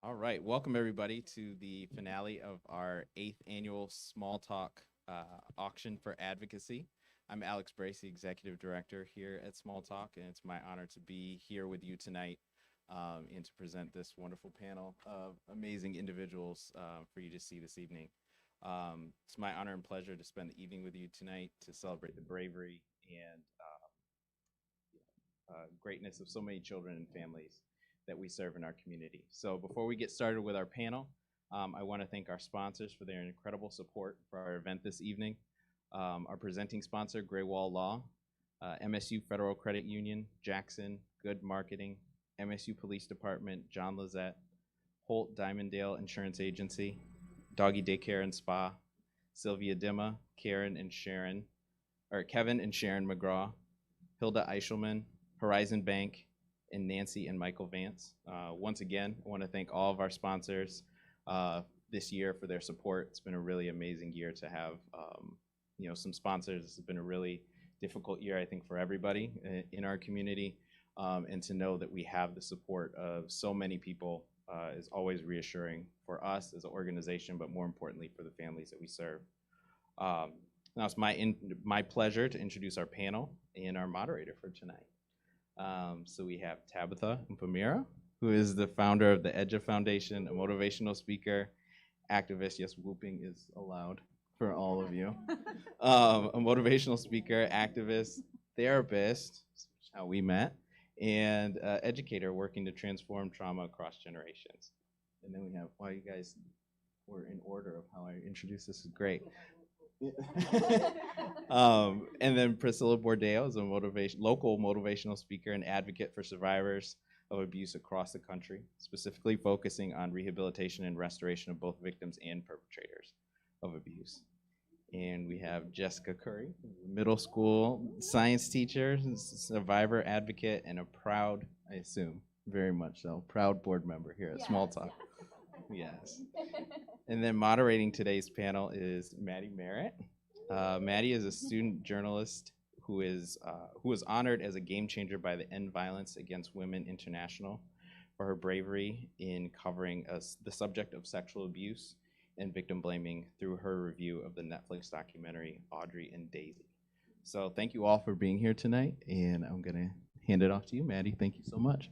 All right, welcome everybody to the finale of our 8th annual Small Talk auction for advocacy. I'm Alex Bracey, Executive Director here at Small Talk, and it's my honor to be here with you tonight and to present this wonderful panel of amazing individuals for you to see this evening. It's my honor and pleasure to spend the evening with you tonight to celebrate the bravery and greatness of so many children and families that we serve in our community. So before we get started with our panel, I want to thank our sponsors for their incredible support for our event this evening. Our presenting sponsor, Gray Wall Law, MSU Federal Credit Union, Jackson, Good Marketing, MSU Police Department, John Lizette, Holt Diamonddale Insurance Agency, Doggy Daycare and Spa, Sylvia Dimma, Kevin and Sharon McGraw, Hilda Eichelman, Horizon Bank, and Nancy and Michael Vance. Once again, I want to thank all of our sponsors this year for their support. It's been a really amazing year to have some sponsors. This has been a really difficult year, I think, for everybody in our community. And to know that we have the support of so many people is always reassuring for us as an organization, but more importantly for the families that we serve. Now it's my pleasure to introduce our panel and our moderator for tonight. So we have Tabitha Mpamira, who is the founder of the EDGA Foundation, a motivational speaker, activist. Yes, whooping is allowed for all of you. A motivational speaker, activist, therapist, how we met, and educator working to transform trauma across generations. And then we have, wow, you guys were in order of how I introduced this is great. And then Priscilla Bordayo is a local motivational speaker and advocate for survivors of abuse across the country, specifically focusing on rehabilitation and restoration of both victims and perpetrators of abuse. And we have Jessica Curry, middle school science teacher, survivor advocate, and a proud, I assume, very much so, proud board member here at Small Talk. Yes. And then moderating today's panel is Madilyn Merritt. Maddie is a student journalist who was honored as a game changer by the End Violence Against Women International for her bravery in covering the subject of sexual abuse and victim blaming through her review of the Netflix documentary Audrey and Daisy. So thank you all for being here tonight, and I'm gonna hand it off to you, Maddie. Thank you so much.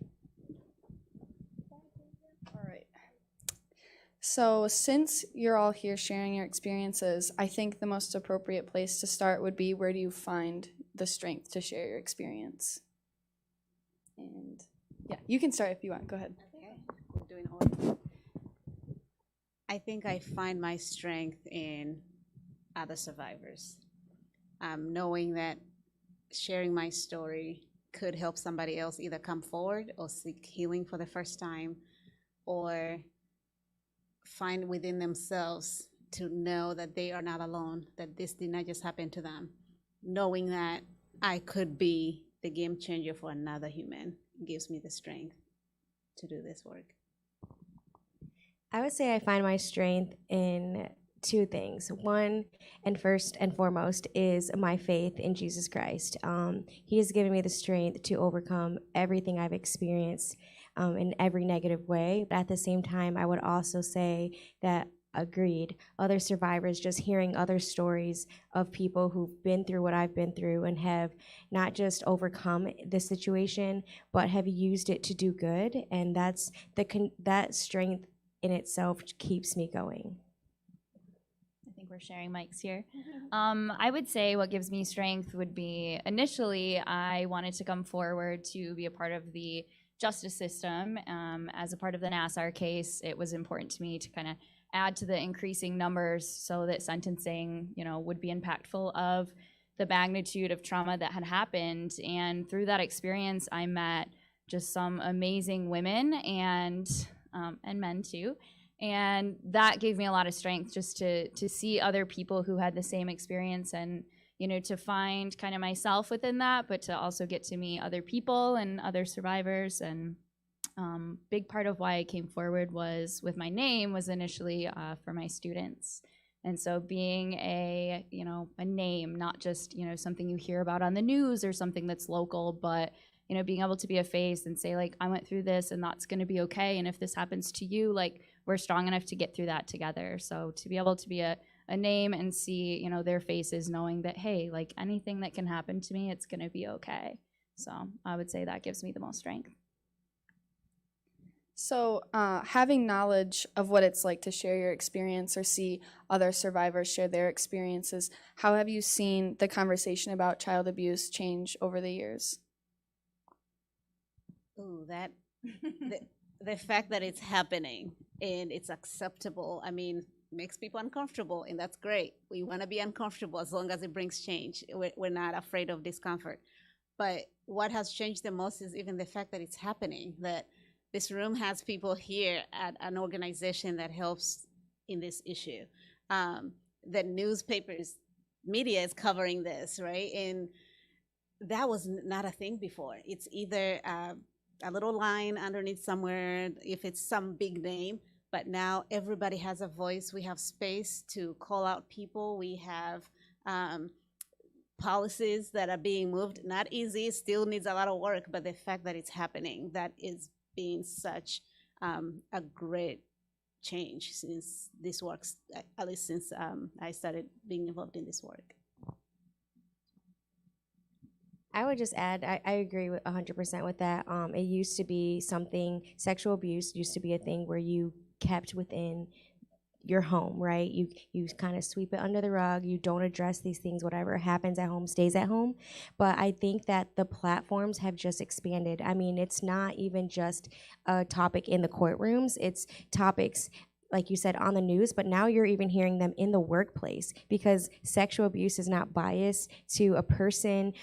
So since you're all here sharing your experiences, I think the most appropriate place to start would be, where do you find the strength to share your experience? And yeah, you can start if you want. Go ahead. Okay, we're doing all. I think I find my strength in other survivors. Knowing that sharing my story could help somebody else either come forward or seek healing for the first time, or find within themselves to know that they are not alone, that this did not just happen to them. Knowing that I could be the game changer for another human gives me the strength to do this work. I would say I find my strength in two things. One, and first and foremost, is my faith in Jesus Christ. He has given me the strength to overcome everything I've experienced in every negative way. But at the same time, I would also say that other survivors, just hearing other stories of people who've been through what I've been through and have not just overcome the situation, but have used it to do good. And that strength in itself keeps me going. I think we're sharing mics here. I would say what gives me strength would be, initially, I wanted to come forward to be a part of the justice system. As a part of the Nassar case, it was important to me to kind of add to the increasing numbers so that sentencing, would be impactful of the magnitude of trauma that had happened. And through that experience, I met just some amazing women and men too. And that gave me a lot of strength, just to see other people who had the same experience, and to find kind of myself within that, but to also get to meet other people and other survivors. And big part of why I came forward was with my name was initially for my students. And so being a name, not just, something you hear about on the news or something that's local, but, you know, being able to be a face and say, like, I went through this and that's going to be okay. And if this happens to you, like, we're strong enough to get through that together. So to be able to be a name and see, you know, their faces, knowing that, hey, like, anything that can happen to me, it's going to be okay. So I would say that gives me the most strength. So, having knowledge of what it's like to share your experience or see other survivors share their experiences, how have you seen the conversation about child abuse change over the years? Ooh, the fact that it's happening and it's acceptable, I mean, makes people uncomfortable, and that's great. We want to be uncomfortable as long as it brings change. We're not afraid of discomfort. But what has changed the most is even the fact that it's happening, that this room has people here at an organization that helps in this issue. The newspapers, media is covering this, right? And that was not a thing before. It's either a little line underneath somewhere, if it's some big name, but now everybody has a voice. We have space to call out people. We have policies that are being moved. Not easy, still needs a lot of work, but the fact that it's happening, that is being such a great change since this works, at least since I started being involved in this work. I would just add, I agree with 100% with that. It used to be something, sexual abuse used to be a thing where you kept within your home, right? You kind of sweep it under the rug. You don't address these things. Whatever happens at home stays at home. But I think that the platforms have just expanded. I mean, it's not even just a topic in the courtrooms. It's topics, like you said, on the news, but now you're even hearing them in the workplace, because sexual abuse is not biased to a person,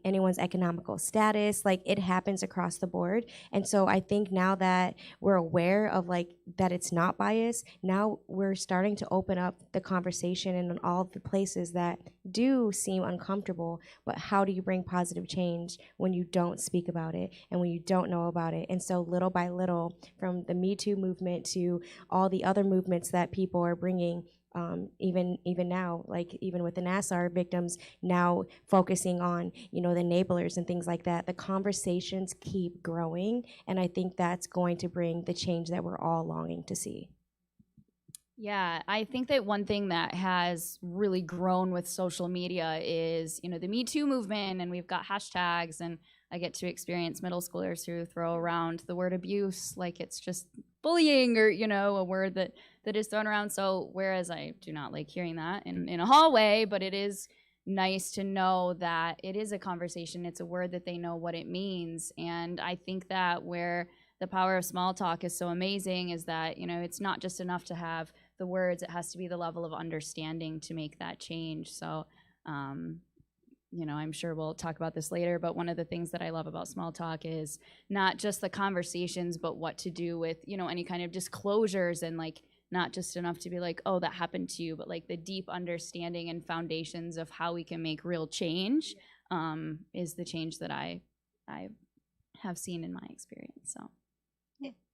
anyone's economical status. Like, it happens across the board. And so I think now that we're aware of, like, that it's not biased, now we're starting to open up the conversation in all the places that do seem uncomfortable. But how do you bring positive change when you don't speak about it and when you don't know about it? And so little by little, from the Me Too movement to all the other movements that people are bringing, even now, like even with the Nassar victims, now focusing on, you know, the enablers and things like that. The conversations keep growing, and I think that's going to bring the change that we're all longing to see. Yeah, I think that one thing that has really grown with social media is, you know, the Me Too movement, and we've got hashtags, and I get to experience middle schoolers who throw around the word abuse like it's just bullying, or, you know, a word that is thrown around. So whereas I do not like hearing that in a hallway, but it is nice to know that it is a conversation. It's a word that they know what it means. And I think that where the power of small talk is so amazing is that, you know, it's not just enough to have the words, it has to be the level of understanding to make that change. So, you know, I'm sure we'll talk about this later, but one of the things that I love about small talk is not just the conversations, but what to do with, you know, any kind of disclosures, and like not just enough to be like, oh, that happened to you, but like the deep understanding and foundations of how we can make real change is the change that I have seen in my experience. So,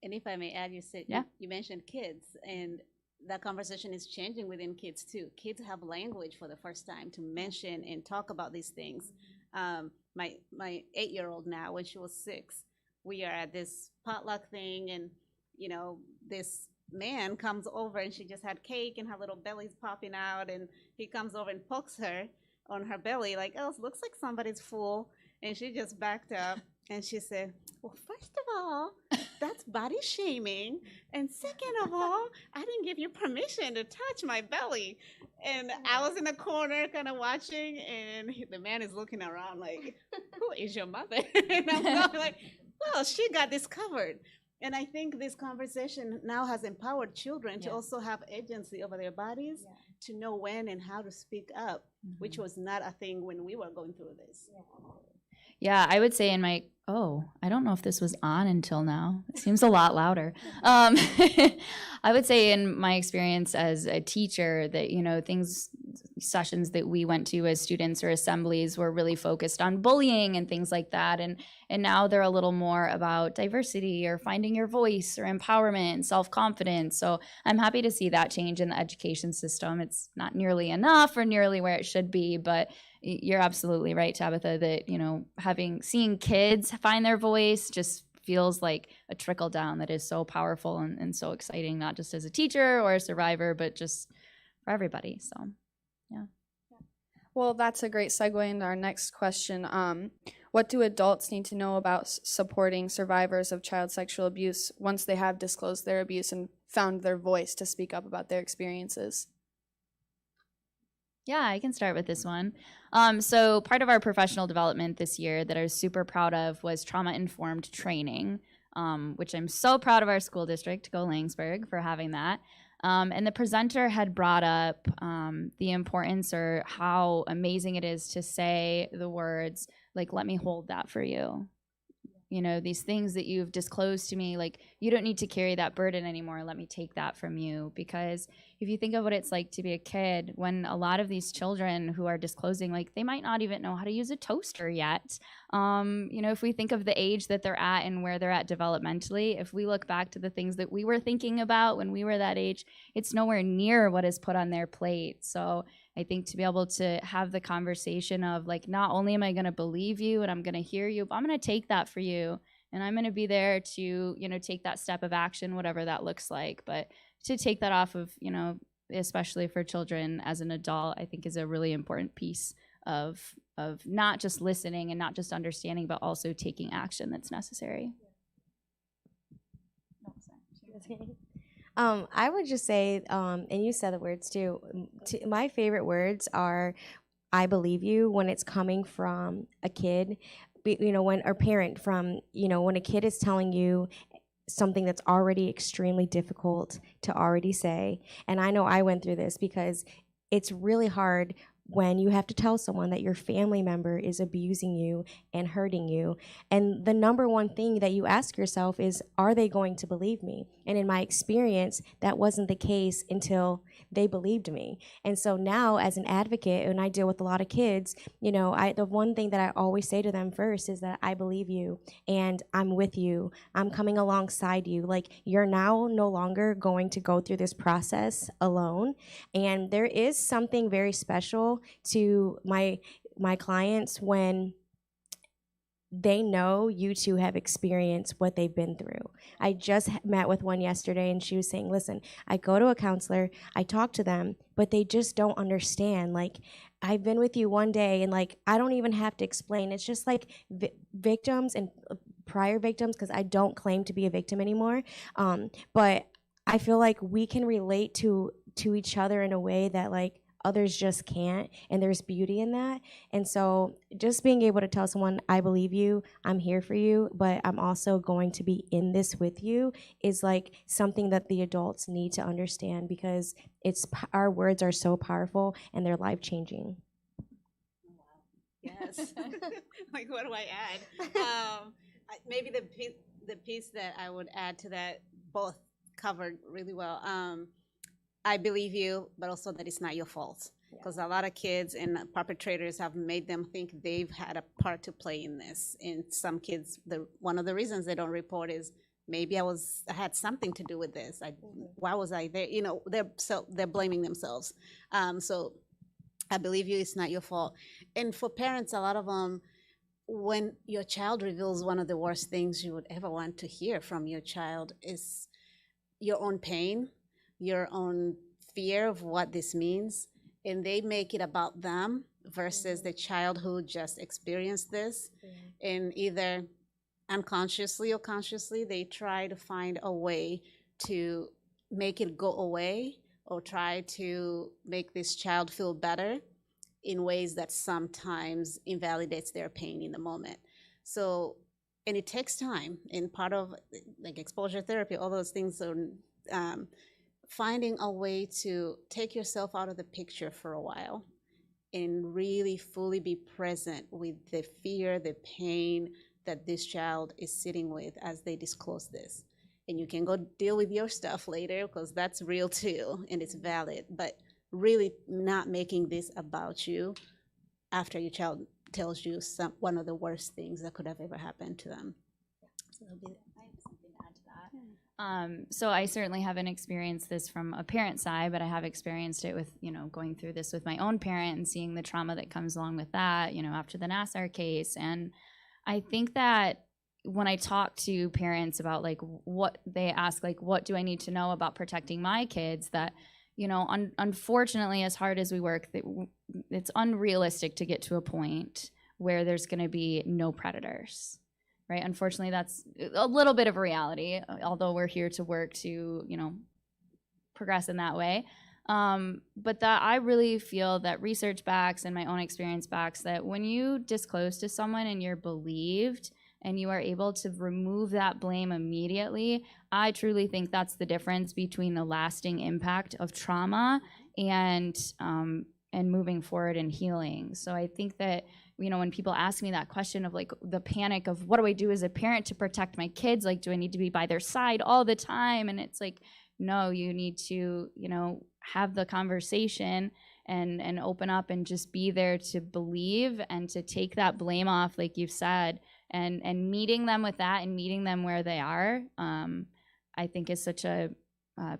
and if I may add, you said, yeah, you mentioned kids, and that conversation is changing within kids too. Kids have language for the first time to mention and talk about these things. My 8-year-old now, when she was 6, we are at this potluck thing, and you know, this man comes over, and she just had cake and her little belly's popping out, and he comes over and pokes her on her belly like, oh, it looks like somebody's full, and she just backed up. And she said, well, first of all, that's body shaming. And second of all, I didn't give you permission to touch my belly. And I was in the corner kind of watching, and the man is looking around like, who is your mother? And I'm going like, well, she got this covered. And I think this conversation now has empowered children to also have agency over their bodies, to know when and how to speak up, which was not a thing when we were going through this. Yeah, I would say in my, I don't know if this was on until now. It seems a lot louder. I would say in my experience as a teacher that, you know, things sessions that we went to as students or assemblies were really focused on bullying and things like that. And now they're a little more about diversity or finding your voice or empowerment and self-confidence. So I'm happy to see that change in the education system. It's not nearly enough or nearly where it should be, but you're absolutely right, Tabitha, that, you know, seeing kids find their voice just feels like a trickle down that is so powerful and so exciting, not just as a teacher or a survivor, but just for everybody. So, yeah. Well, that's a great segue into our next question. What do adults need to know about supporting survivors of child sexual abuse once they have disclosed their abuse and found their voice to speak up about their experiences? Yeah, I can start with this one. So part of our professional development this year that I was super proud of was trauma-informed training, which I'm so proud of our school district, Go Langsburg, for having that. And the presenter had brought up the importance or how amazing it is to say the words, like, let me hold that for you. You know, these things that you've disclosed to me, like, you don't need to carry that burden anymore. Let me take that from you. Because if you think of what it's like to be a kid, when a lot of these children who are disclosing, like, they might not even know how to use a toaster yet. You know, if we think of the age that they're at and where they're at developmentally, if we look back to the things that we were thinking about when we were that age, it's nowhere near what is put on their plate. So I think to be able to have the conversation of, like, not only am I going to believe you and I'm going to hear you, but I'm going to take that for you. And I'm going to be there to, you know, take that step of action, whatever that looks like. But to take that off of, you know, especially for children as an adult, I think is a really important piece of not just listening and not just understanding, but also taking action that's necessary. I would just say, and you said the words too, my favorite words are, I believe you, when it's coming from a kid, you know, when, or parent, from, you know, when a kid is telling you something that's already extremely difficult to already say. And I know I went through this because it's really hard when you have to tell someone that your family member is abusing you and hurting you. And the number one thing that you ask yourself is, are they going to believe me? And in my experience, that wasn't the case until they believed me. And so now, as an advocate, and I deal with a lot of kids, you know, the one thing that I always say to them first is that I believe you and I'm with you. I'm coming alongside you. Like, you're now no longer going to go through this process alone. And there is something very special to my clients when they know you two have experienced what they've been through. I just met with one yesterday and she was saying, listen, I go to a counselor, I talk to them, but they just don't understand. Like, I've been with you one day and, like, I don't even have to explain. It's just like victims and prior victims, because I don't claim to be a victim anymore. But I feel like we can relate to each other in a way that, like, others just can't, and there's beauty in that. And so just being able to tell someone, I believe you, I'm here for you, but I'm also going to be in this with you, is like something that the adults need to understand, because our words are so powerful and they're life-changing. Yes. Like, what do I add? Maybe the piece that I would add to that, both covered really well. I believe you, but also that it's not your fault. Because a lot of kids and perpetrators have made them think they've had a part to play in this. And some kids, one of the reasons they don't report is, maybe I had something to do with this. Why was I there? You know, they're blaming themselves. So I believe you, it's not your fault. And for parents, a lot of them, when your child reveals one of the worst things you would ever want to hear from your child is your own pain, your own fear of what this means, and they make it about them versus the child who just experienced this. And either unconsciously or consciously, they try to find a way to make it go away or try to make this child feel better in ways that sometimes invalidates their pain in the moment. So, and it takes time, and part of, like, exposure therapy, all those things are finding a way to take yourself out of the picture for a while and really fully be present with the fear, the pain that this child is sitting with as they disclose this. And you can go deal with your stuff later, because that's real too, and it's valid. But really not making this about you after your child tells you one of the worst things that could have ever happened to them. So that'll be I have something to add to that. So I certainly haven't experienced this from a parent side, but I have experienced it with, going through this with my own parent and seeing the trauma that comes along with that, after the Nassar case. And I think that when I talk to parents about like what they ask, like, what do I need to know about protecting my kids, that, unfortunately, as hard as we work, it's unrealistic to get to a point where there's going to be no predators. Right. Unfortunately, that's a little bit of a reality, although we're here to work to, progress in that way. But that I really feel that research backs and my own experience backs that when you disclose to someone and you're believed and you are able to remove that blame immediately, I truly think that's the difference between the lasting impact of trauma and moving forward and healing. So I think that, when people ask me that question of like the panic of what do I do as a parent to protect my kids? Like, do I need to be by their side all the time? And it's like, no, you need to, have the conversation and open up and just be there to believe and to take that blame off, like you've said, and meeting them with that and meeting them where they are, I think is such a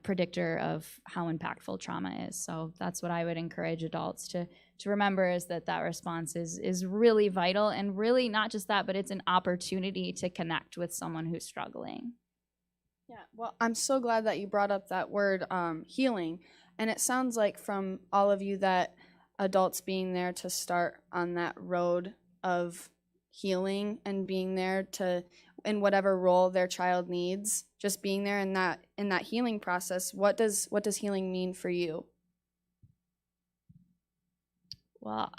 predictor of how impactful trauma is. So that's what I would encourage adults to remember, is that response is really vital, and really not just that, but it's an opportunity to connect with someone who's struggling. Yeah, well, I'm so glad that you brought up that word, healing. And it sounds like from all of you that adults being there to start on that road of healing and being there to, in whatever role their child needs, just being there in that healing process. What does healing mean for you? Well,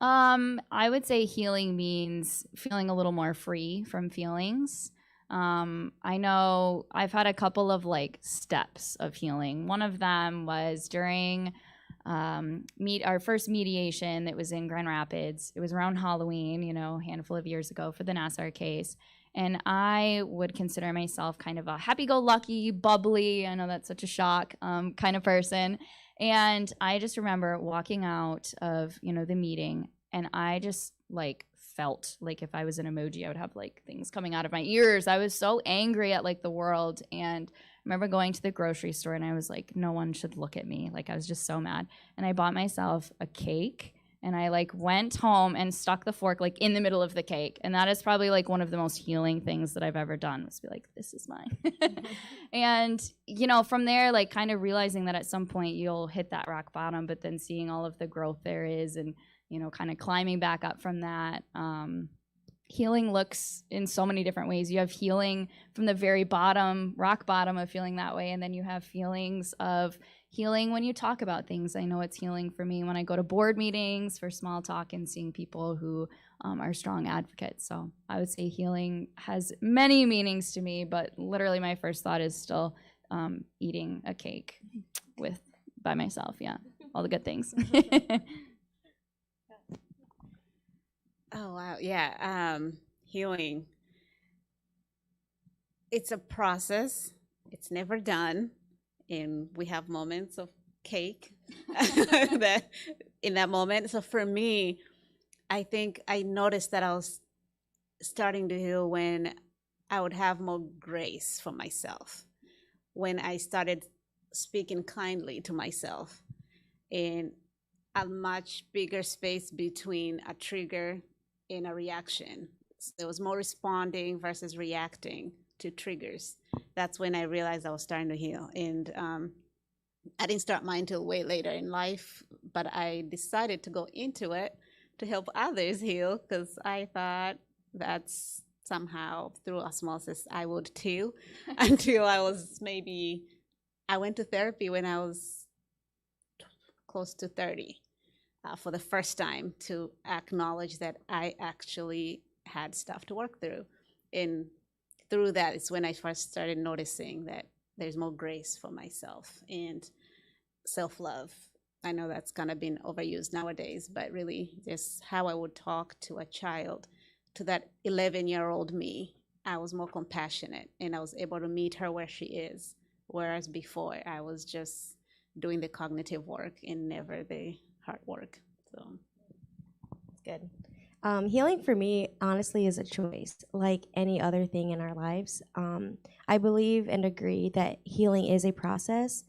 I would say healing means feeling a little more free from feelings. I know I've had a couple of like steps of healing. One of them was during our first mediation that was in Grand Rapids. It was around Halloween, a handful of years ago for the Nassar case. And I would consider myself kind of a happy-go-lucky, bubbly, I know that's such a shock, kind of person. And I just remember walking out of, the meeting, and I just like felt like if I was an emoji, I would have like things coming out of my ears. I was so angry at like the world. And I remember going to the grocery store and I was like, no one should look at me. Like I was just so mad. And I bought myself a cake, and I like went home and stuck the fork like in the middle of the cake. And that is probably like one of the most healing things that I've ever done, was be like, this is mine. And, from there, like kind of realizing that at some point you'll hit that rock bottom, but then seeing all of the growth there is, and, kind of climbing back up from that. Healing looks in so many different ways. You have healing from the very bottom, rock bottom of feeling that way. And then you have feelings of healing when you talk about things. I know it's healing for me when I go to board meetings for small talk and seeing people who are strong advocates. So I would say healing has many meanings to me, but literally my first thought is still eating a cake by myself. Yeah, all the good things. Oh, wow. Yeah. Healing. It's a process. It's never done. And we have moments of cake in that moment. So for me, I think I noticed that I was starting to heal when I would have more grace for myself, when I started speaking kindly to myself, in a much bigger space between a trigger and a reaction. So there was more responding versus reacting to triggers. That's when I realized I was starting to heal. And I didn't start mine till way later in life, but I decided to go into it to help others heal, because I thought that's somehow through osmosis I would too, until I went to therapy when I was close to 30. For the first time, to acknowledge that I actually had stuff to work through. And through that, it's when I first started noticing that there's more grace for myself and self-love. I know that's kind of been overused nowadays, but really just how I would talk to a child, to that 11-year-old me. I was more compassionate, and I was able to meet her where she is. Whereas before, I was just doing the cognitive work and never the hard work. So It's good. Healing for me, honestly, is a choice, like any other thing in our lives. I believe and agree that healing is a process,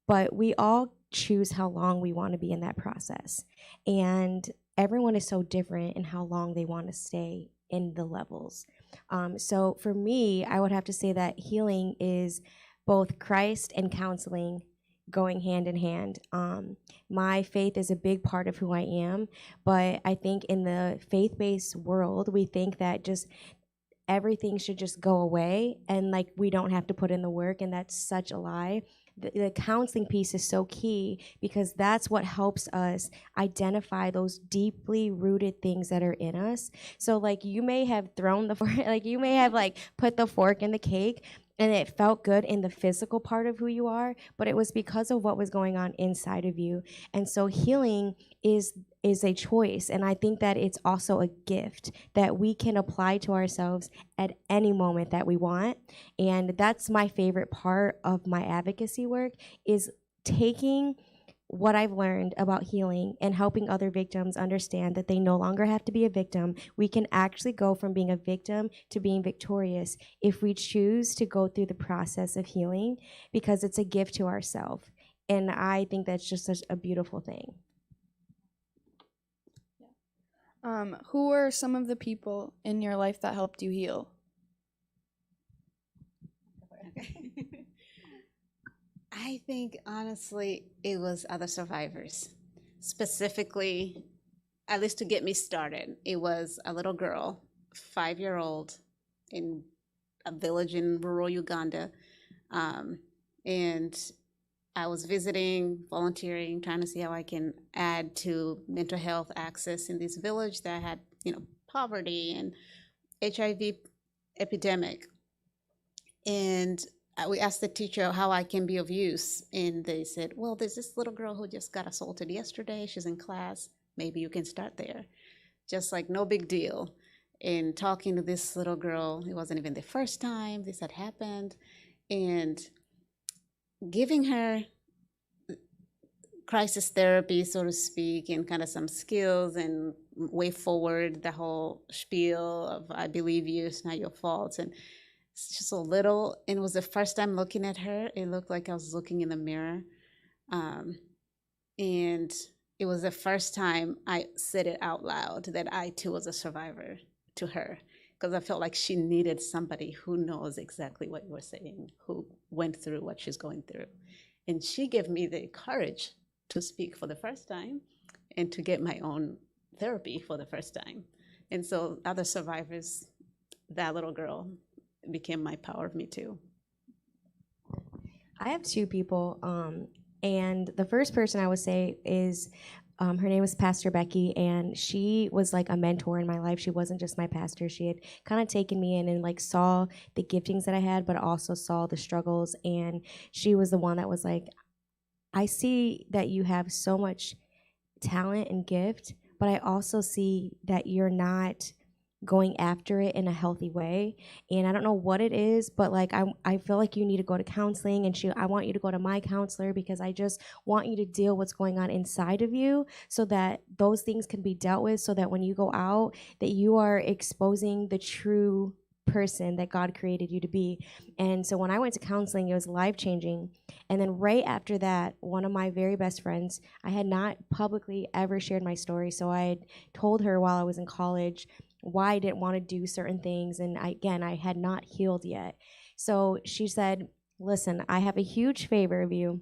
but we all choose how long we want to be in that process. And everyone is so different in how long they want to stay in the levels. So for me, I would have to say that healing is both Christ and counseling going hand in hand. My faith is a big part of who I am, but I think in the faith-based world, we think that just everything should just go away and like we don't have to put in the work, and that's such a lie. The counseling piece is so key because that's what helps us identify those deeply rooted things that are in us. So like you may have thrown the fork, like you may have like put the fork in the cake and it felt good in the physical part of who you are, but it was because of what was going on inside of you. And so healing is a choice, and I think that it's also a gift that we can apply to ourselves at any moment that we want. And that's my favorite part of my advocacy work, is taking what I've learned about healing and helping other victims understand that they no longer have to be a victim. We can actually go from being a victim to being victorious if we choose to go through the process of healing, because it's a gift to ourselves. And I think that's just such a beautiful thing. Who are some of the people in your life that helped you heal? I think honestly it was other survivors. Specifically, at least to get me started, it was a little girl, 5-year-old, in a village in rural Uganda. And I was visiting, volunteering, trying to see how I can add to mental health access in this village that had, poverty and HIV epidemic. And we asked the teacher how I can be of use, and they said, well, there's this little girl who just got assaulted yesterday. She's in class. Maybe you can start there. Just like no big deal. And talking to this little girl, it wasn't even the first time this had happened, and giving her crisis therapy, so to speak, and kind of some skills and way forward, the whole spiel of I believe you, it's not your fault. And it's just so little, and it was the first time looking at her. It looked like I was looking in the mirror. And it was the first time I said it out loud that I too was a survivor to her, because I felt like she needed somebody who knows exactly what you were saying, who went through what she's going through. And she gave me the courage to speak for the first time and to get my own therapy for the first time. And so other survivors, that little girl became my power of me too. I have two people, and the first person I would say is her name was Pastor Becky, and she was like a mentor in my life. She wasn't just my pastor. She had kind of taken me in and like saw the giftings that I had, but also saw the struggles. And she was the one that was like, I see that you have so much talent and gift, but I also see that you're not going after it in a healthy way. And I don't know what it is, but like I feel like you need to go to counseling, and I want you to go to my counselor, because I just want you to deal what's going on inside of you so that those things can be dealt with, so that when you go out that you are exposing the true person that God created you to be. And so when I went to counseling, it was life-changing. And then right after that, one of my very best friends, I had not publicly ever shared my story, so I had told her while I was in college why I didn't want to do certain things. And I had not healed yet. So she said, listen, I have a huge favor of you.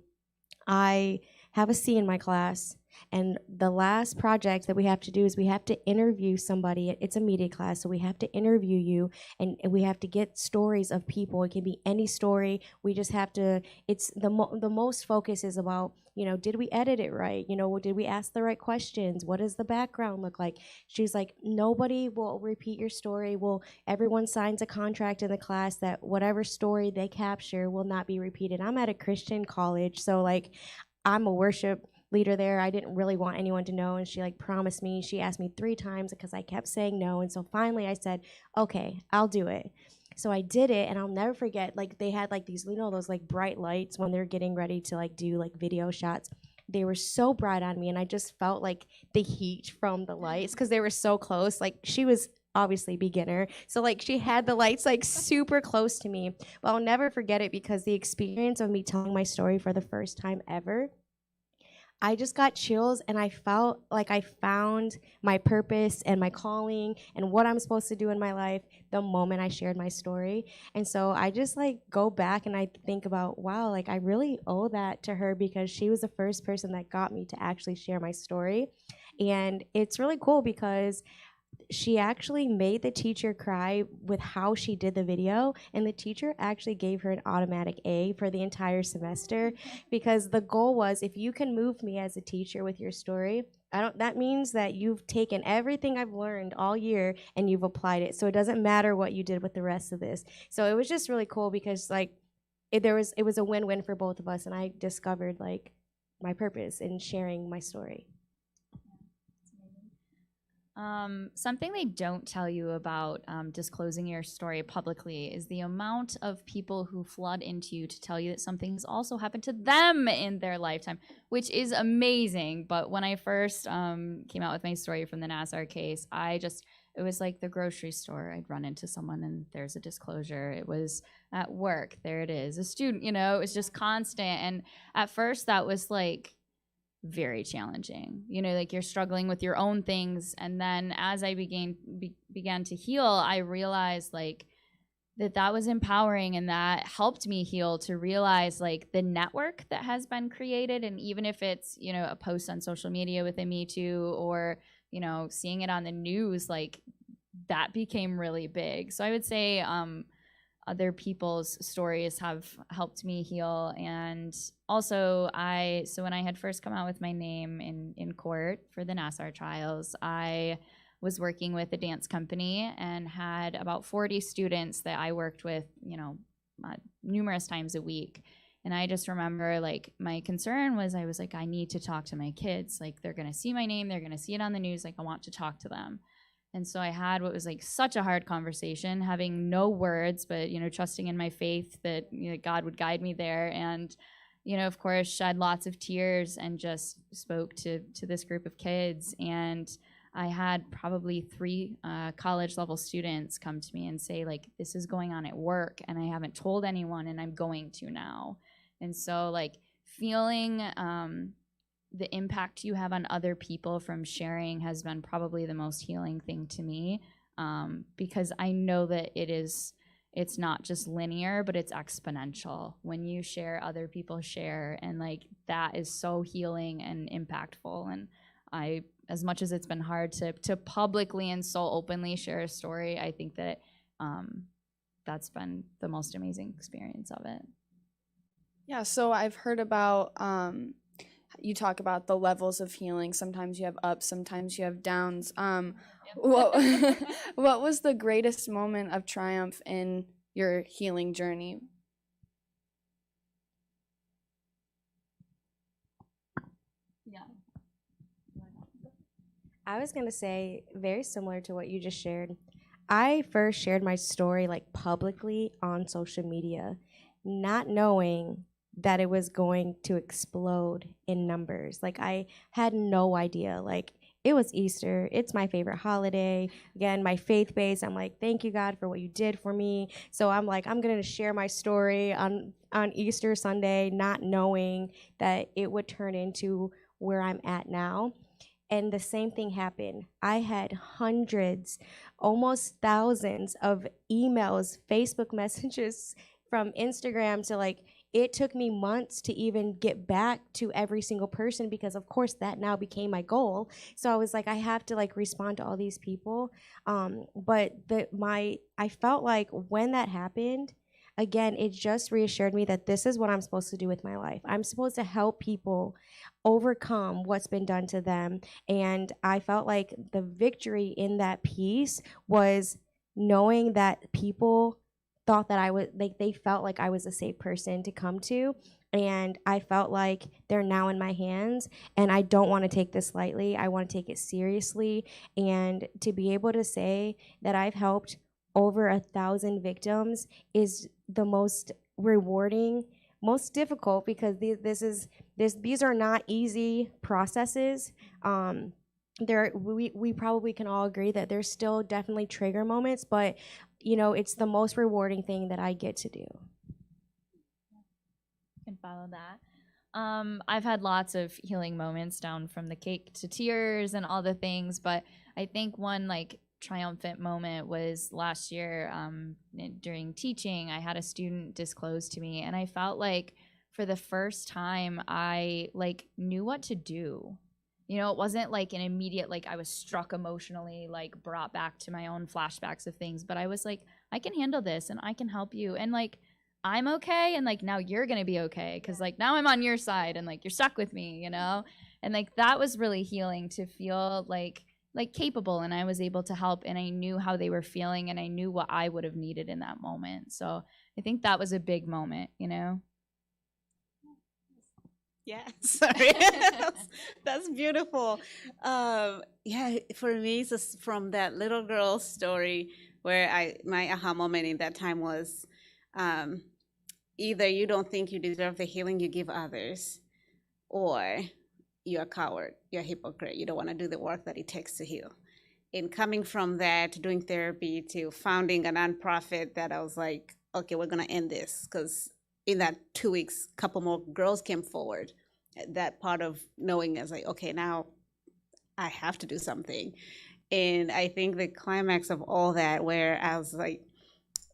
I have a C in my class, and the last project that we have to do is we have to interview somebody. It's a media class, so we have to interview you, and we have to get stories of people. It can be any story. We just have to, it's the most focus is about, did we edit it right? Did we ask the right questions? What does the background look like? She's like, nobody will repeat your story. Everyone signs a contract in the class that whatever story they capture will not be repeated. I'm at a Christian college, so like I'm a worship leader there. I didn't really want anyone to know, and she like promised me. She asked me 3 times because I kept saying no, and so finally I said, okay, I'll do it. So I did it, and I'll never forget, like, they had like these, those like bright lights when they're getting ready to like do like video shots. They were so bright on me, and I just felt like the heat from the lights because they were so close. Like, she was obviously beginner, so like she had the lights like super close to me. But I'll never forget it because the experience of me telling my story for the first time ever, I just got chills, and I felt like I found my purpose and my calling and what I'm supposed to do in my life the moment I shared my story. And so I just like go back and I think about, wow, like I really owe that to her because she was the first person that got me to actually share my story. And it's really cool because she actually made the teacher cry with how she did the video, and the teacher actually gave her an automatic A for the entire semester because the goal was, if you can move me as a teacher with your story, that means that you've taken everything I've learned all year and you've applied it. So it doesn't matter what you did with the rest of this. So it was just really cool because like it was a win-win for both of us, and I discovered like my purpose in sharing my story. Something they don't tell you about disclosing your story publicly is the amount of people who flood into you to tell you that something's also happened to them in their lifetime, which is amazing. But when I first came out with my story from the Nassar case, it was like the grocery store. I'd run into someone and there's a disclosure. It was at work. There it is. A student, it was just constant. And at first that was like very challenging, like you're struggling with your own things. And then as I began to heal, I realized like that was empowering, and that helped me heal, to realize like the network that has been created. And even if it's, a post on social media with a Me Too, or, seeing it on the news, like that became really big. So I would say, other people's stories have helped me heal. And also so when I had first come out with my name in court for the Nassar trials, I was working with a dance company and had about 40 students that I worked with, numerous times a week. And I just remember like my concern was, I was like, I need to talk to my kids. Like they're going to see my name, they're going to see it on the news. Like I want to talk to them. And so I had what was like such a hard conversation, having no words, but, trusting in my faith that God would guide me there. And, of course, shed lots of tears and just spoke to this group of kids. And I had probably 3 college level students come to me and say, like, this is going on at work and I haven't told anyone and I'm going to now. And so like feeling the impact you have on other people from sharing has been probably the most healing thing to me, because I know that it's not just linear, but it's exponential. When you share, other people share, and like that is so healing and impactful. And as much as it's been hard to publicly and so openly share a story, I think that that's been the most amazing experience of it. Yeah, so I've heard about you talk about the levels of healing. Sometimes you have ups, sometimes you have downs. What was the greatest moment of triumph in your healing journey? Yeah. I was going to say, very similar to what you just shared. I first shared my story like publicly on social media, not knowing that it was going to explode in numbers. Like I had no idea. Like it was Easter. It's my favorite holiday. Again, my faith base. I'm like, thank you, God, for what you did for me. So I'm like, I'm going to share my story on Easter Sunday, not knowing that it would turn into where I'm at now. And the same thing happened. I had hundreds, almost thousands of emails, Facebook messages from Instagram to like, it took me months to even get back to every single person because of course that now became my goal. So I was like, I have to like respond to all these people. But I felt like when that happened, again, it just reassured me that this is what I'm supposed to do with my life. I'm supposed to help people overcome what's been done to them. And I felt like the victory in that piece was knowing that people thought that I was like, they felt like I was a safe person to come to. And I felt like they're now in my hands, and I don't want to take this lightly. I want to take it seriously. And to be able to say that I've helped over 1,000 victims is the most rewarding, most difficult, because these are not easy processes. We probably can all agree that there's still definitely trigger moments, but it's the most rewarding thing that I get to do. Can follow that. I've had lots of healing moments, down from the cake to tears and all the things, but I think one triumphant moment was last year during teaching. I had a student disclose to me, and I felt like for the first time I knew what to do. It wasn't an immediate I was struck emotionally, brought back to my own flashbacks of things, but I was I can handle this and I can help you, and I'm okay, and now you're gonna be okay, because now I'm on your side, and you're stuck with me, and that was really healing, to feel capable, and I was able to help, and I knew how they were feeling, and I knew what I would have needed in that moment. So I think that was a big moment. Yeah, sorry. That's beautiful. Yeah, for me, it's just from that little girl story where my aha moment in that time was, either you don't think you deserve the healing you give others, or you're a coward, you're a hypocrite, you don't want to do the work that it takes to heal. And coming from that, doing therapy, to founding a nonprofit, that I was like, okay, we're going to end this. Because in that 2 weeks, a couple more girls came forward. That part of knowing is okay, now I have to do something. And I think the climax of all that, where I was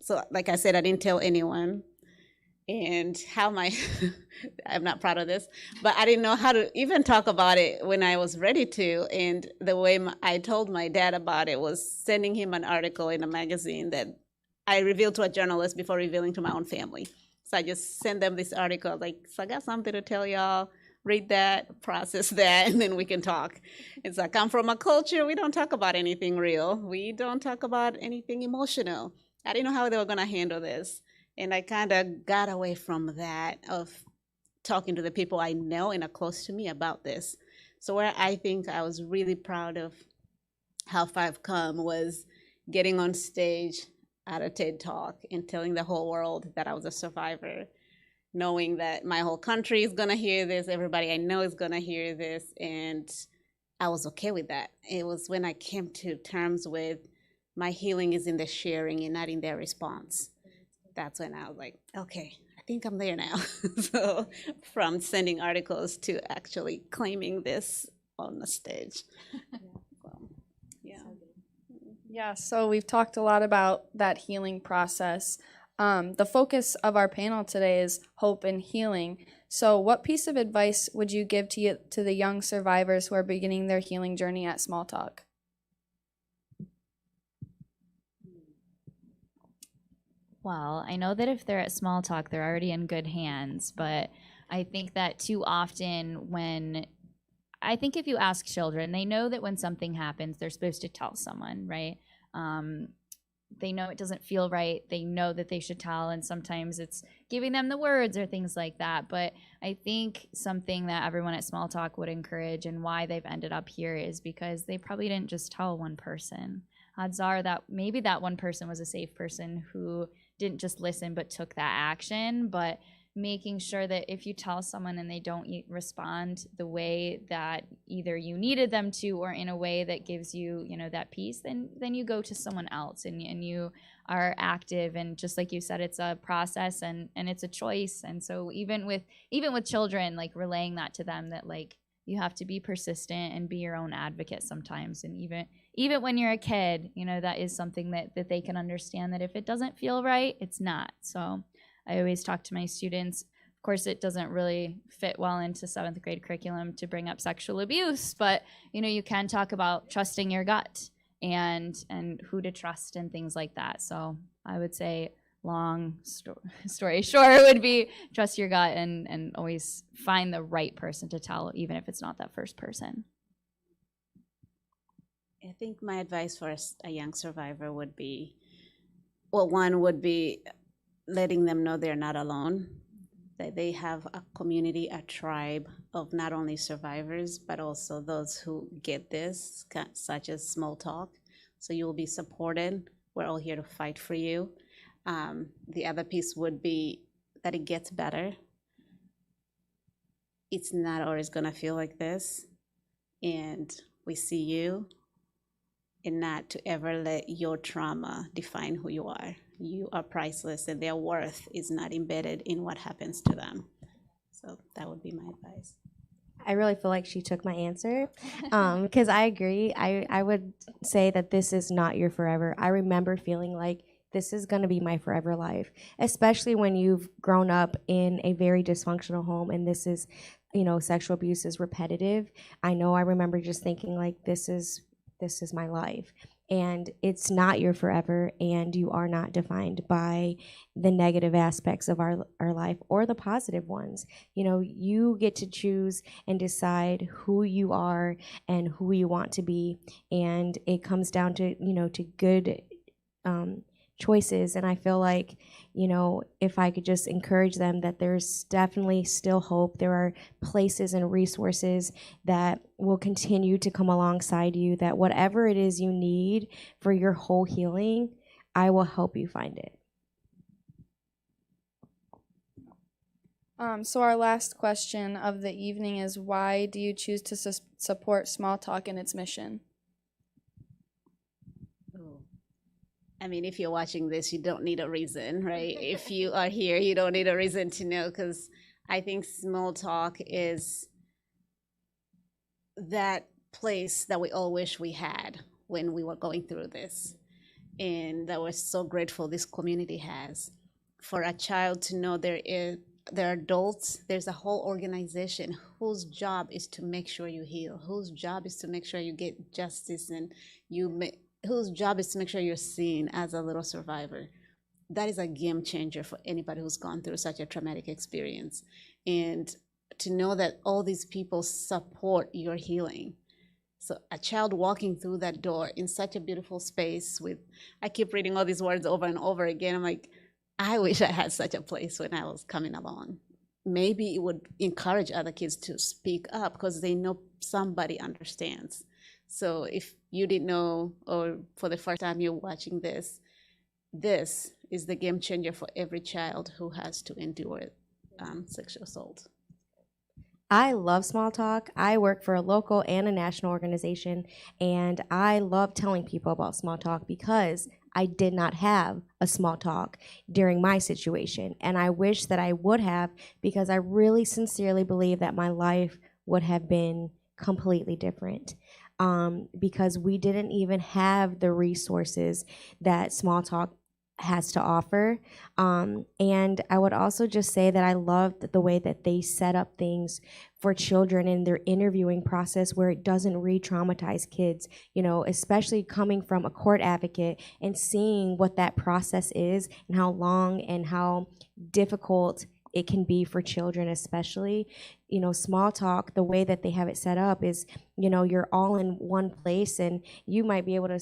so like I said, I didn't tell anyone. And how I'm not proud of this, but I didn't know how to even talk about it when I was ready to. And the way I told my dad about it was sending him an article in a magazine that I revealed to a journalist before revealing to my own family. So I just sent them this article, so I got something to tell y'all, read that, process that, and then we can talk. It's I'm from a culture, we don't talk about anything real. We don't talk about anything emotional. I didn't know how they were gonna handle this. And I kind of got away from that, of talking to the people I know and are close to me about this. So where I think I was really proud of how far I've come was getting on stage at a TED Talk and telling the whole world that I was a survivor, knowing that my whole country is going to hear this, everybody I know is going to hear this, and I was okay with that. It was when I came to terms with my healing is in the sharing and not in their response. That's when I was okay, I think I'm there now. So from sending articles to actually claiming this on the stage. Yeah. Yeah, so we've talked a lot about that healing process. The focus of our panel today is hope and healing. So what piece of advice would you give to the young survivors who are beginning their healing journey at Small Talk? Well, I know that if they're at Small Talk, they're already in good hands, but I think that too often if you ask children, they know that when something happens, they're supposed to tell someone, right? They know it doesn't feel right. They know that they should tell, and sometimes it's giving them the words or things like that. But I think something that everyone at Small Talk would encourage, and why they've ended up here, is because they probably didn't just tell one person. Odds are that maybe that one person was a safe person who didn't just listen but took that action. But making sure that if you tell someone and they don't respond the way that either you needed them to, or in a way that gives you, that peace, then you go to someone else, and you are active. And just like you said, it's a process, and it's a choice. And so even with children, relaying that to them, that you have to be persistent and be your own advocate sometimes. And even when you're a kid, that is something that they can understand, that if it doesn't feel right, it's not. So I always talk to my students. Of course, it doesn't really fit well into 7th grade curriculum to bring up sexual abuse, but you can talk about trusting your gut and who to trust and things like that. So I would say, long story short, would be trust your gut and always find the right person to tell, even if it's not that first person. I think my advice for a young survivor would be, one would be letting them know they're not alone, that they have a community, a tribe of not only survivors, but also those who get this, such as Small Talk. So you will be supported we're all here to fight for you. The other piece would be that it gets better. It's not always gonna feel like this, and we see you, and not to ever let your trauma define who you are. You are priceless, and their worth is not embedded in what happens to them. So that would be my advice. I really feel like she took my answer because I agree. I would say that this is not your forever. I remember feeling like this is going to be my forever life, especially when you've grown up in a very dysfunctional home and this is, sexual abuse is repetitive. I remember just thinking like this is my life. And it's not your forever, and you are not defined by the negative aspects of our life or the positive ones. You get to choose and decide who you are and who you want to be, and it comes down to, to good choices. And I feel like, if I could just encourage them that there's definitely still hope. There are places and resources that will continue to come alongside you, that whatever it is you need for your whole healing, I will help you find it. So our last question of the evening is, why do you choose to support Small Talk in its mission? I mean, if you're watching this, you don't need a reason, right? If you are here, you don't need a reason to know, because I think Small Talk is that place that we all wish we had when we were going through this, and that we're so grateful this community has. For a child to know there are adults, there's a whole organization whose job is to make sure you heal, whose job is to make sure you get justice, and whose job is to make sure you're seen as a little survivor. That is a game changer for anybody who's gone through such a traumatic experience. And to know that all these people support your healing. So a child walking through that door in such a beautiful space I keep reading all these words over and over again. I'm like, I wish I had such a place when I was coming along. Maybe it would encourage other kids to speak up because they know somebody understands. So if you didn't know, or for the first time you're watching this is the game changer for every child who has to endure sexual assault. I love Small Talk. I work for a local and a national organization, and I love telling people about Small Talk because I did not have a Small Talk during my situation. And I wish that I would have, because I really sincerely believe that my life would have been completely different. Because we didn't even have the resources that Small Talk has to offer. And I would also just say that I loved the way that they set up things for children in their interviewing process, where it doesn't re-traumatize kids, especially coming from a court advocate and seeing what that process is and how long and how difficult it can be for children, especially. Small Talk, the way that they have it set up is, you're all in one place, and you might be able to,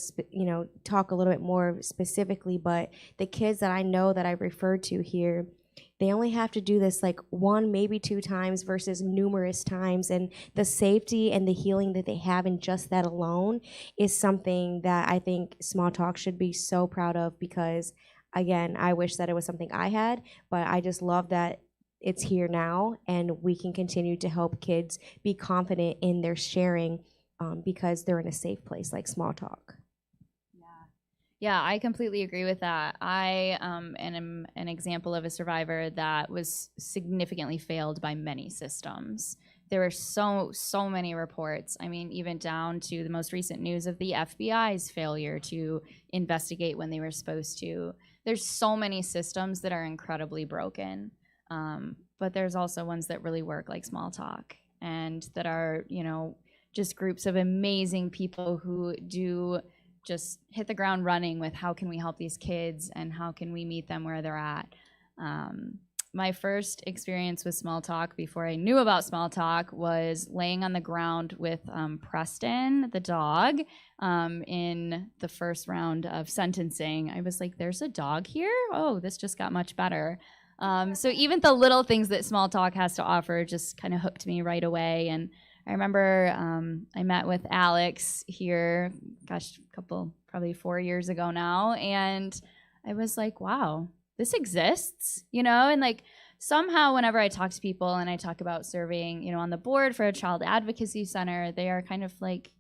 talk a little bit more specifically, but the kids that I know that I've referred to here, they only have to do this like one, maybe 2 times versus numerous times. And the safety and the healing that they have in just that alone is something that I think Small Talk should be so proud of, because again, I wish that it was something I had, but I just love that it's here now, and we can continue to help kids be confident in their sharing because they're in a safe place like Small Talk. Yeah, I completely agree with that. I am an example of a survivor that was significantly failed by many systems. There were so many reports. I mean, even down to the most recent news of the FBI's failure to investigate when they were supposed to. There's so many systems that are incredibly broken, but there's also ones that really work, like Small Talk, and that are, just groups of amazing people who do just hit the ground running with how can we help these kids and how can we meet them where they're at. My first experience with Small Talk before I knew about Small Talk was laying on the ground with Preston, the dog, in the first round of sentencing. I was like, there's a dog here? Oh, this just got much better. So even the little things that Small Talk has to offer just kind of hooked me right away. And I remember I met with Alex here, a couple probably 4 years ago now. And I was like, wow, this exists, you know? And like somehow whenever I talk to people and I talk about serving, you know, on the board for a child advocacy center, they are kind of like,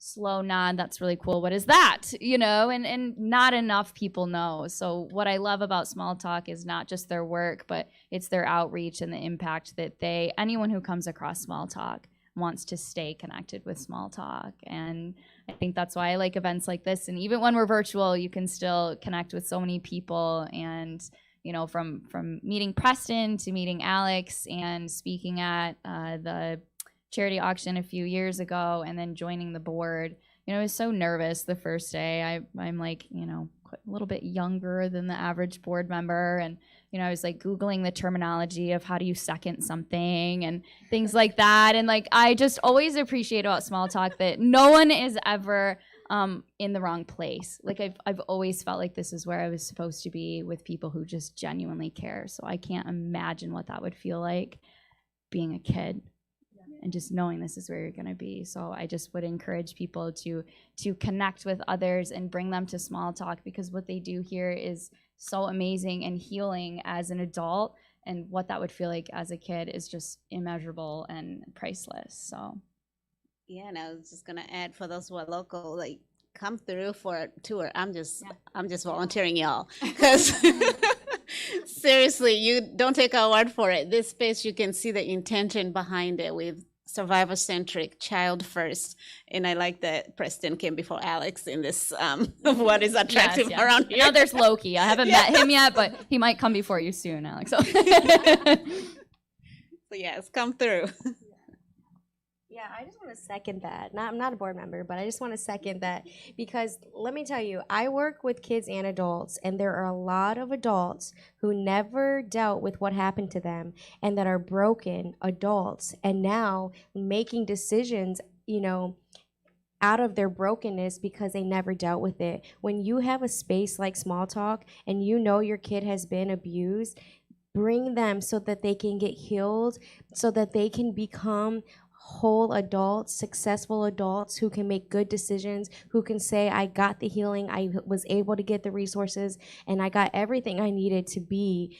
slow nod, that's really cool, what is that, you know? And not enough people know. So what I love about Small Talk is not just their work, but it's their outreach and the impact that anyone who comes across Small Talk wants to stay connected with Small Talk. And I think that's why I like events like this. And even when we're virtual, you can still connect with so many people. And you know, from meeting Preston to meeting Alex and speaking at the charity auction a few years ago and then joining the board. You know, I was so nervous the first day. I'm like, you know, a little bit younger than the average board member. And, you know, I was like Googling the terminology of how do you second something and things like that. And like, I just always appreciate about Small Talk that no one is ever in the wrong place. Like I've always felt like this is where I was supposed to be with people who just genuinely care. So I can't imagine what that would feel like being a kid. And just knowing this is where you're going to be. So I just would encourage people to connect with others and bring them to Small Talk, because what they do here is so amazing and healing as an adult, and what that would feel like as a kid is just immeasurable and priceless. So Yeah, and I was just gonna add, for those who are local, like, come through for a tour. I'm just volunteering y'all, because seriously, you don't take our word for it. This space, you can see the intention behind it with survivor-centric, child first. And I like that Preston came before Alex in this of what is attractive around here. Now there's Loki. I haven't met him yet, but he might come before you soon, Alex. So yes, come through. Yeah, I just want to second that. I'm not a board member, but I just want to second that, because let me tell you, I work with kids and adults, and there are a lot of adults who never dealt with what happened to them and that are broken adults and now making decisions, you know, out of their brokenness because they never dealt with it. When you have a space like Small Talk and you know your kid has been abused, bring them so that they can get healed, so that they can become whole adults, successful adults who can make good decisions, who can say, I got the healing, I was able to get the resources, and I got everything I needed to be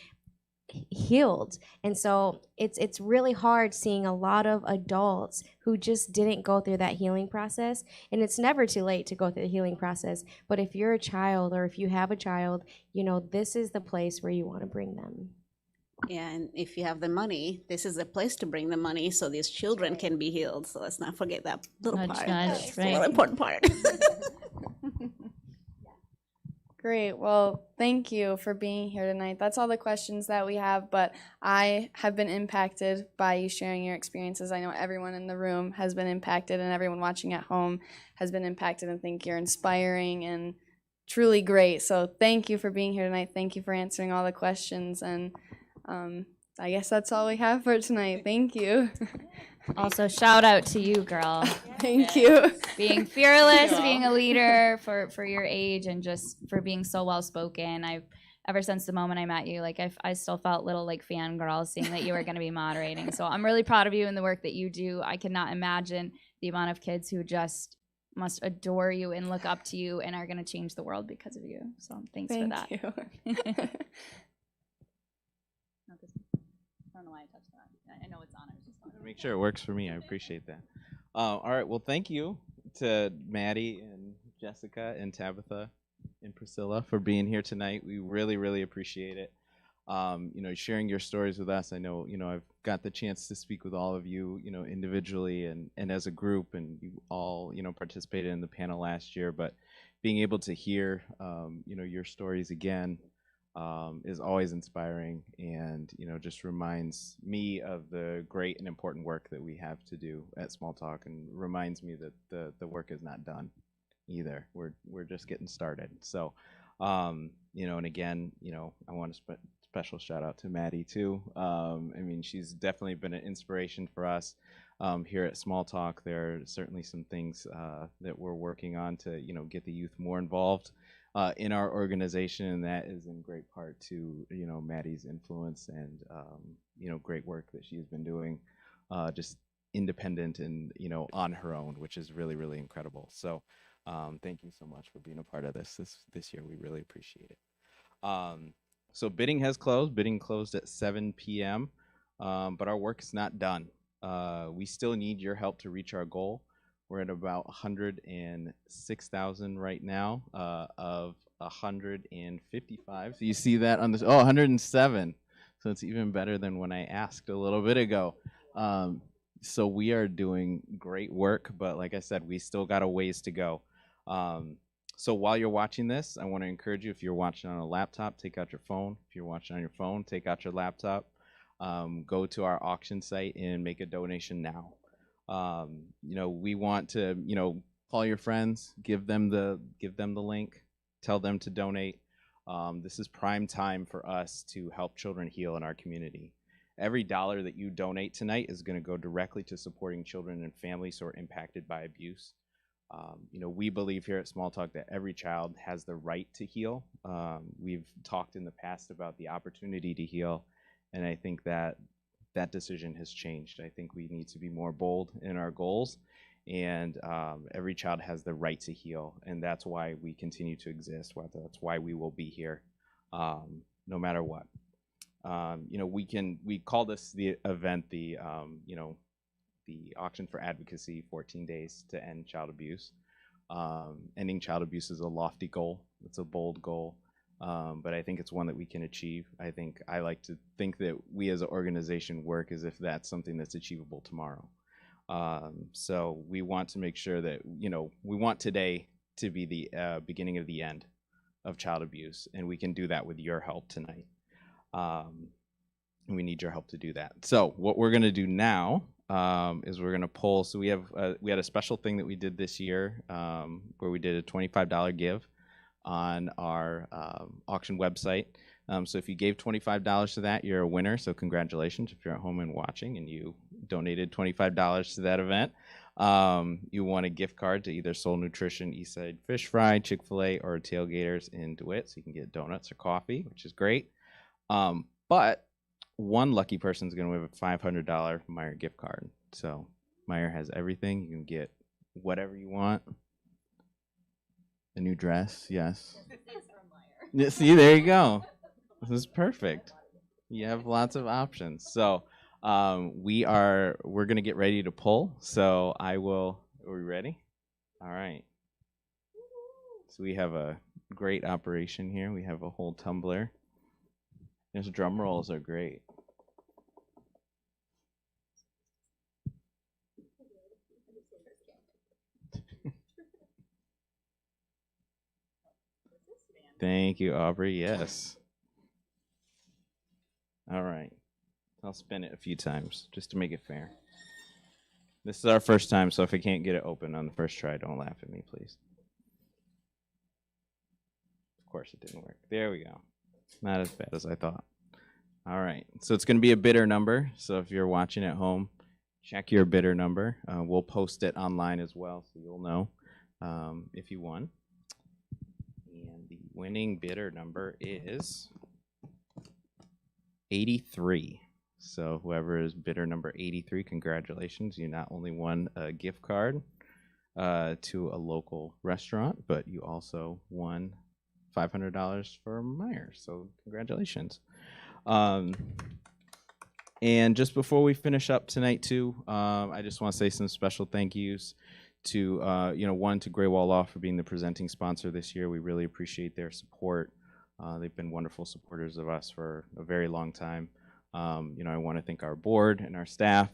healed. And so it's really hard seeing a lot of adults who just didn't go through that healing process. And it's never too late to go through the healing process. But if you're a child, or if you have a child, you know, this is the place where you want to bring them. Yeah, and if you have the money, this is a place to bring the money so these children can be healed. So let's not forget that little part. Nudge, It's a little important part. Great. Well, thank you for being here tonight. That's all the questions that we have, but I have been impacted by you sharing your experiences. I know everyone in the room has been impacted, and everyone watching at home has been impacted, and think you're inspiring and truly great. So thank you for being here tonight. Thank you for answering all the questions, and I guess that's all we have for tonight. Thank you. Also, shout out to you, girl. Thank you. Being fearless, being a leader for your age, and just for being so well spoken. I've ever since the moment I met you, like I still felt little like fangirl seeing that you were going to be moderating. So I'm really proud of you and the work that you do. I cannot imagine the amount of kids who just must adore you and look up to you and are going to change the world because of you. So thanks for that. Thank you. I don't know why I touched that. I know it's on. I was just wondering. Make sure it works for me. I appreciate that. All right. Well, thank you to Maddie and Jessica and Tabitha and Priscilla for being here tonight. We really, really appreciate it. You know, sharing your stories with us. I know, you know, I've got the chance to speak with all of you, you know, individually and as a group, and you all, you know, participated in the panel last year. But being able to hear, you know, your stories again is always inspiring, and you know, just reminds me of the great and important work that we have to do at Small Talk, and reminds me that the work is not done either. We're just getting started. So you know, and again, you know, I want to special shout out to Maddie too. I mean, she's definitely been an inspiration for us here at Small Talk. There are certainly some things that we're working on to, you know, get the youth more involved in our organization, and that is in great part to, you know, Maddie's influence and you know, great work that she has been doing, just independent and, you know, on her own, which is really, really incredible. So Thank you so much for being a part of this year. We really appreciate it. So bidding has closed. Bidding closed at 7 p.m., but our work is not done. We still need your help to reach our goal. We're at about 106,000 right now of 155. So you see that on this, 107. So it's even better than when I asked a little bit ago. So we are doing great work, but like I said, we still got a ways to go. So while you're watching this, I want to encourage you, if you're watching on a laptop, take out your phone. If you're watching on your phone, take out your laptop. Go to our auction site and make a donation now. We want to, call your friends, give them the link, tell them to donate. This is prime time for us to help children heal in our community. Every dollar that you donate tonight is going to go directly to supporting children and families who are impacted by abuse. We believe here at Small Talk that every child has the right to heal. We've talked in the past about the opportunity to heal, and I think that decision has changed. I think we need to be more bold in our goals, and every child has the right to heal, and that's why we continue to exist. That's why we will be here, no matter what. We call this the event the Auction for Advocacy, 14 days to end child abuse. Ending child abuse is a lofty goal. It's a bold goal, but I think it's one that we can achieve. I like to think that we as an organization work as if that's something that's achievable tomorrow. So we want to make sure that, we want today to be the beginning of the end of child abuse, and we can do that with your help tonight. And we need your help to do that. So what we're going to do now is we're going to poll. So we had a special thing that we did this year where we did a $25 give on our auction website. So if you gave $25 to that, you're a winner. So congratulations if you're at home and watching and you donated $25 to that event. You won a gift card to either Soul Nutrition, Eastside Fish Fry, Chick-fil-A, or Tailgaters in DeWitt. So you can get donuts or coffee, which is great. But one lucky person is going to win a $500 Meijer gift card. So Meijer has everything. You can get whatever you want. A new dress, yes. Yeah, see, there you go. This is perfect. You have lots of options. So we're going to get ready to pull. So are we ready? All right. So we have a great operation here. We have a whole tumbler. Those drum rolls are great. Thank you, Aubrey. Yes. All right. I'll spin it a few times just to make it fair. This is our first time, so if I can't get it open on the first try, don't laugh at me, please. Of course it didn't work. There we go. Not as bad as I thought. All right. So it's going to be a bidder number. So if you're watching at home, check your bidder number. We'll post it online as well, so you'll know if you won. And the winning bidder number is 83. So whoever is bidder number 83, congratulations. You not only won a gift card to a local restaurant, but you also won $500 for Meijer. So congratulations. And just before we finish up tonight too, I just want to say some special thank yous to, one, to Greywall Law for being the presenting sponsor this year. We really appreciate their support. They've been wonderful supporters of us for a very long time. I want to thank our board and our staff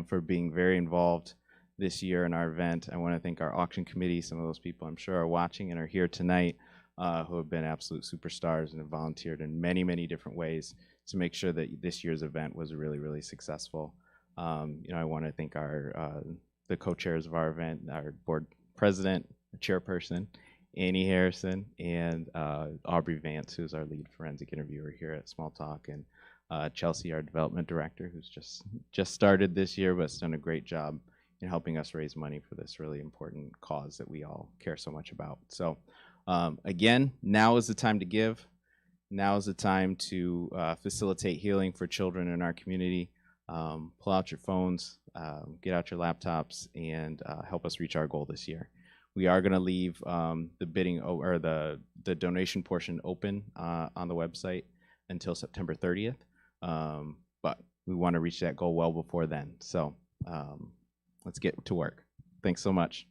for being very involved this year in our event. I want to thank our auction committee. Some of those people I'm sure are watching and are here tonight who have been absolute superstars and have volunteered in many, many different ways to make sure that this year's event was really, really successful. I want to thank the co-chairs of our event, our board president, chairperson, Annie Harrison, and Aubrey Vance, who's our lead forensic interviewer here at Small Talk, and Chelsea, our development director, who's just started this year, but has done a great job in helping us raise money for this really important cause that we all care so much about. So again, now is the time to give. Now is the time to facilitate healing for children in our community. Pull out your phones, get out your laptops, and help us reach our goal this year. We are going to leave the bidding or the donation portion open on the website until September 30th. But we want to reach that goal well before then. So let's get to work. Thanks so much.